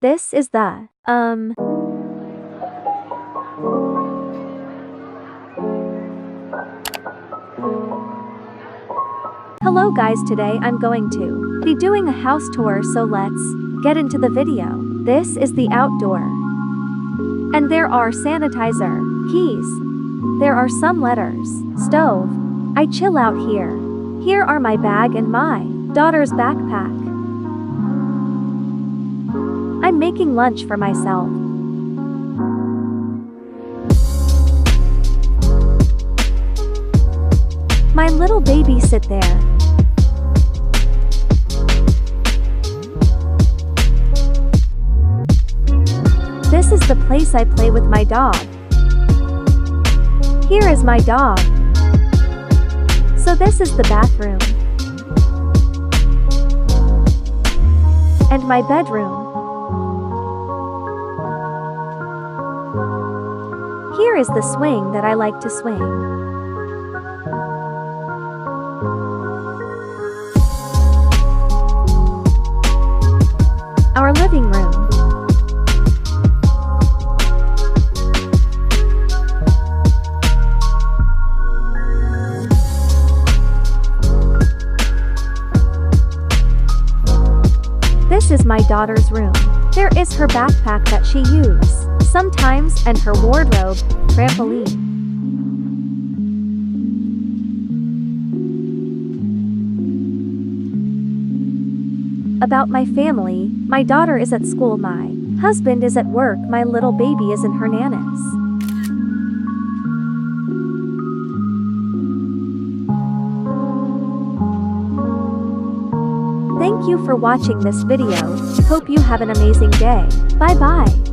This is the, Hello guys, today I'm going to be doing a house tour, so let's get into the video. This is the outdoor. And there are sanitizer, keys. There are some letters, stove. I chill out here. Here are my bag and my daughter's backpack. I'm making lunch for myself. My little baby sit there. This is the place I play with my dog. Here is my dog. So this is the bathroom. And my bedroom. Here is the swing that I like to swing. Our living room. This is my daughter's room. There is her backpack that she uses sometimes and her wardrobe, trampoline. About my family, my daughter is at school, my husband is at work, my little baby is in her nana's. Thank you for watching this video. Hope you have an amazing day. Bye bye.